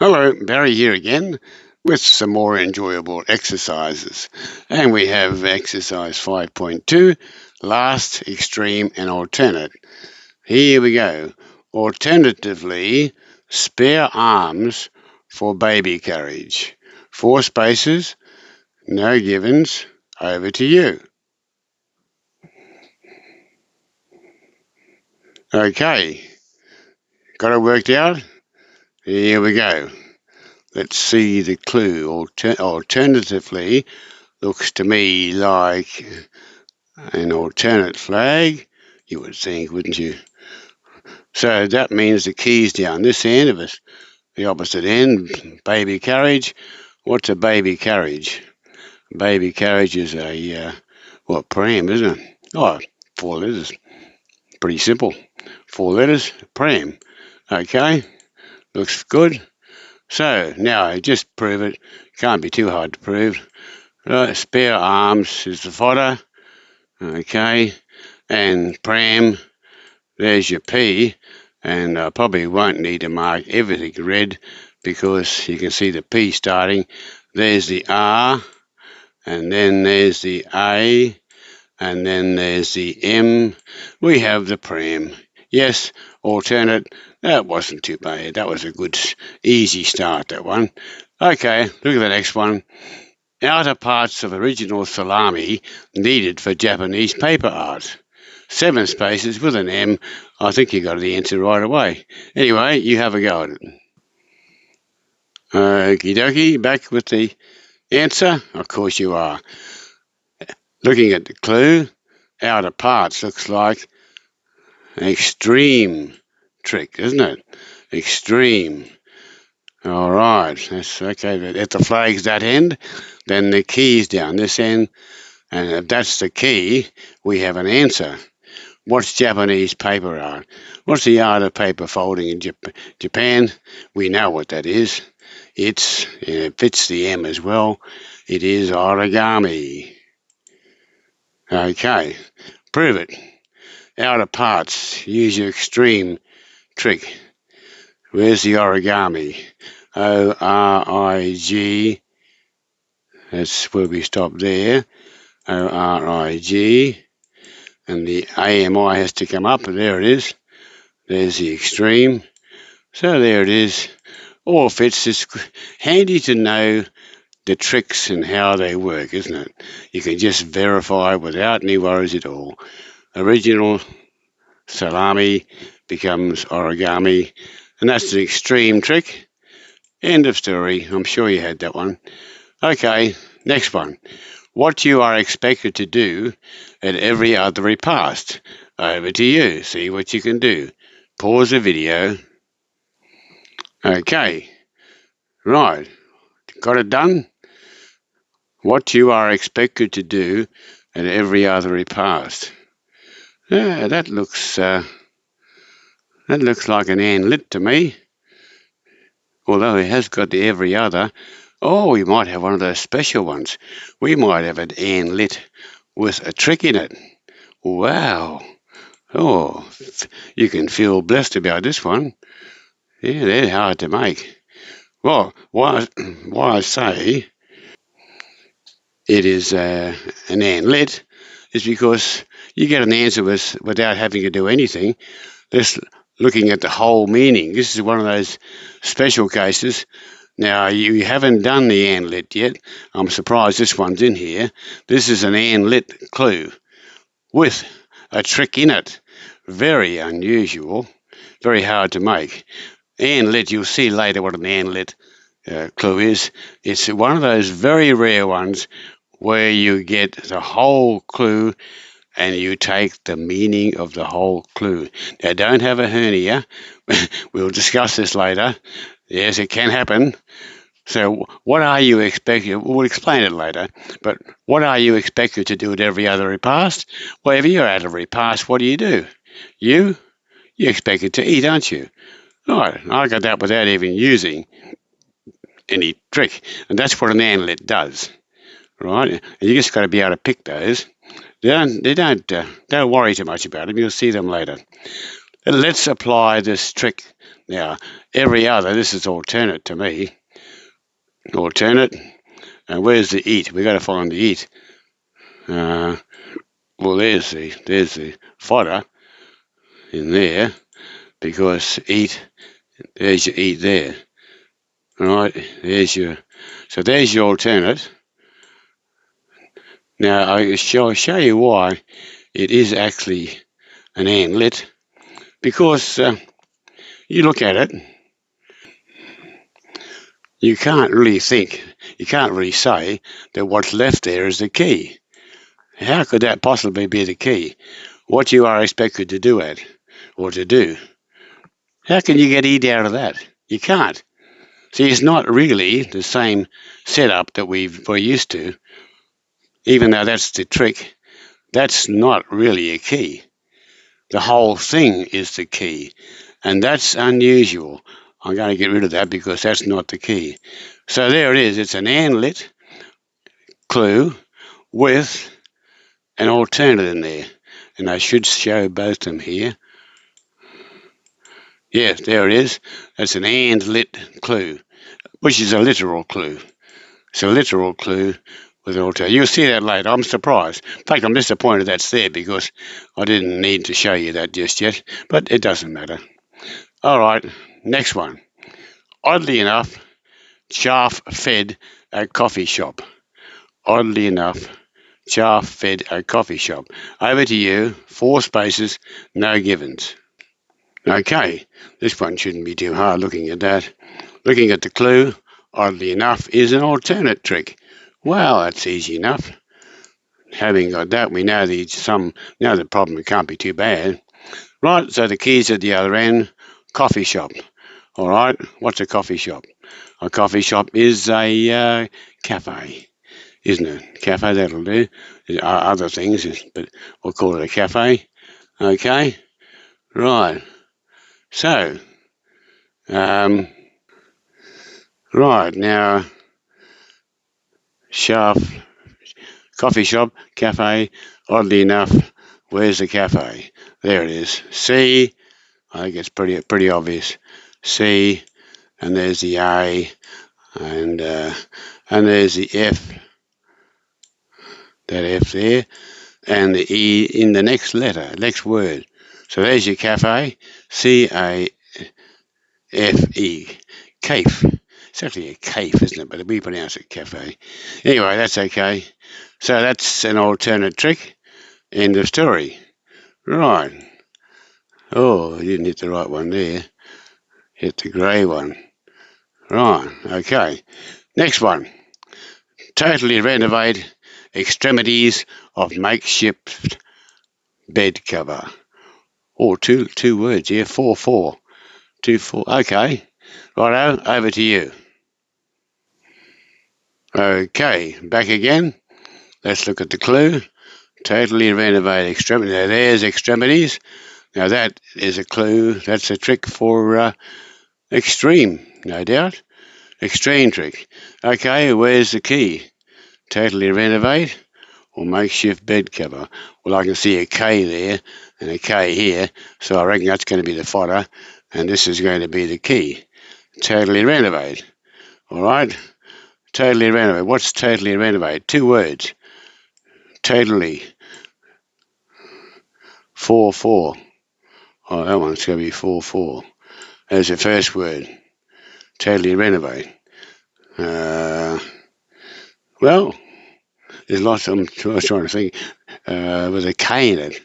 Hello, Barry here again with some more enjoyable exercises. And we have exercise 5.2, last, extreme and alternate. Here we go. Alternatively, spare arms for baby carriage. 4 spaces, no givens, over to you. Okay, got it worked out? Here we go. Let's see the clue. Alternatively, looks to me like an alternate flag, you would think, wouldn't you? So that means the key's down this end of it, the opposite end, baby carriage. What's a baby carriage? Baby carriage is a, pram, isn't it? Oh, 4 letters. Pretty simple. 4 letters, pram. Okay, looks good. So now just prove it. Can't be too hard to prove. Spare arms is the fodder. Okay, and pram, there's your P, and I probably won't need to mark everything red because you can see the P starting. There's the R, and then there's the A, and then there's the M. We have the pram. Yes, alternate. That wasn't too bad. That was a good, easy start, that one. Okay, look at the next one. Outer parts of original salami needed for Japanese paper art. 7 spaces with an M. I think you got the answer right away. Anyway, you have a go at it. Okie dokie, back with the answer. Of course you are. Looking at the clue, outer parts looks like an extreme trick, isn't it? Extreme. All right, that's okay. If the flag's that end, then the key's down this end, and if that's the key, we have an answer. What's Japanese paper art? What's the art of paper folding in Japan? We know what that is. It fits the M as well. It is origami. Okay, prove it. Outer parts, use your extreme trick. Where's the origami? O-R-I-G. That's where we stop there. O-R-I-G. And the AMI has to come up. There it is. There's the extreme. So there it is. All fits. It's handy to know the tricks and how they work, isn't it? You can just verify without any worries at all. Original salami becomes origami, and that's an extreme trick. End of story. I'm sure you had that one. Okay, next one. What you are expected to do at every other repast. Over to you. See what you can do. Pause the video. Okay, right. Got it done? What you are expected to do at every other repast. Yeah, that looks like an AND-lit to me. Although it has got the every other. Oh, we might have one of those special ones. We might have an AND-lit with a trick in it. Wow. Oh, you can feel blessed about this one. Yeah, they're hard to make. Well, why I say it is an AND-lit is because you get an answer without having to do anything. Just looking at the whole meaning. This is one of those special cases. Now, you haven't done the AND-lit yet. I'm surprised this one's in here. This is an AND-lit clue with a trick in it. Very unusual, very hard to make. AND-lit, you'll see later what an AND-lit clue is. It's one of those very rare ones where you get the whole clue and you take the meaning of the whole clue. Now, don't have a hernia. We'll discuss this later. Yes, it can happen. So what are you expected? We'll explain it later. But what are you expected to do at every other repast? Well, if you're at a repast, what do? You're expected to eat, aren't you? All right, I got that without even using any trick. And that's what an AND-lit does. Right? And you just got to be able to pick those. Don't worry too much about them. You'll see them later. Let's apply this trick Now, every other, this is alternate to me. Alternate. And where's the eat? We've got to find the eat. Well, there's the fodder in there, because eat, there's your eat there. Right, there's your, so there's your alternate. Now, I'll show you why it is actually an AND-lit, because you look at it, you can't really say that what's left there is the key. How could that possibly be the key? What you are expected to do to do. How can you get ED out of that? You can't. See, it's not really the same setup that we're used to, even though that's the trick. That's not really a key. The whole thing is the key, and that's unusual. I'm going to get rid of that because that's not the key. So there it is. It's an AND-lit clue with an alternate in there, and I should show both of them here. Yes, there it is. That's an AND-lit clue, which is a literal clue. It's a literal clue with an alternate. You'll see that later. I'm surprised. In fact, I'm disappointed that's there because I didn't need to show you that just yet, but it doesn't matter. All right, next one. Oddly enough, chaff fed a coffee shop. Oddly enough, chaff fed a coffee shop. Over to you. 4 spaces, no givens. Okay, this one shouldn't be too hard looking at that. Looking at the clue, oddly enough, is an alternate trick. Well, that's easy enough. Having got that, we know the problem can't be too bad. Right, so the key's at the other end. Coffee shop. All right, what's a coffee shop? A coffee shop is a cafe, isn't it? Cafe, that'll do. There are other things, but we'll call it a cafe. Okay, right. So, right now, shaft, coffee shop, cafe. Oddly enough, where's the cafe? There it is. C. I think it's pretty obvious. C, and there's the A, and there's the F. That F there, and the E in the next letter, next word. So there's your cafe. CAFE. Cafe. It's actually a cafe, isn't it? But we pronounce it cafe. Anyway, that's okay. So that's an alternate trick. End of story. Right. Oh, I didn't hit the right one there. Hit the grey one. Right. Okay. Next one. Totally renovate extremities of makeshift bed cover. Oh, two words here. 4-4. 2-4. Okay. Righto. Over to you. Okay. Back again. Let's look at the clue. Totally renovate extremities. Now there's extremities. Now that is a clue. That's a trick for extreme, no doubt. Extreme trick. Okay, where's the key? Totally renovate or makeshift bed cover. Well, I can see a K there and a K here, so I reckon that's going to be the fodder, and this is going to be the key. Totally renovate. All right? Totally renovate. What's totally renovate? 2 words. Totally. 4-4. Oh, that one's going to be 4-4. There's the first word. Totally renovate. Well, there's lots of them. I was trying to think. With a K in it.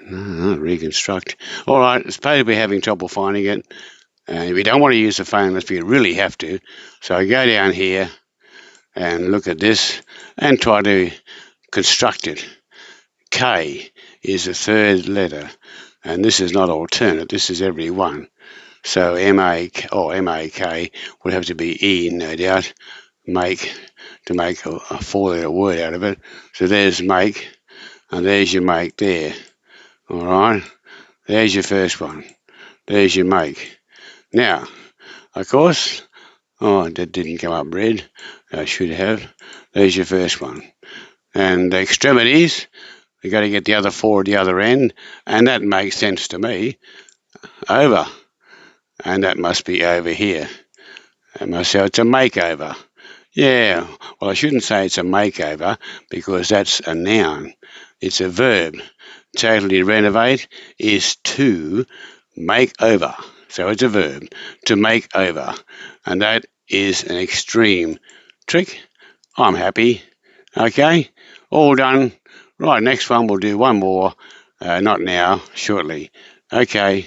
Not reconstruct. All right, I suppose we're having trouble finding it. If you don't want to use the phone, unless you really have to. So I go down here and look at this and try to construct it. K is the third letter, and this is not alternate. This is every one. So M-A-K would have to be E, no doubt. To make a 4-letter word out of it. So there's make, and there's your make there. All right, there's your first one. There's your make. Now, of course, that didn't come up red. I should have. There's your first one. And the extremities, you've got to get the other 4 at the other end, and that makes sense to me. over, and that must be over here. So it's a makeover. Yeah, well, I shouldn't say it's a makeover because that's a noun. It's a verb. Totally renovate is to make over. So it's a verb, to make over. And that is an extreme trick. I'm happy. Okay, all done. Right, next one we'll do one more. Not now, shortly. Okay.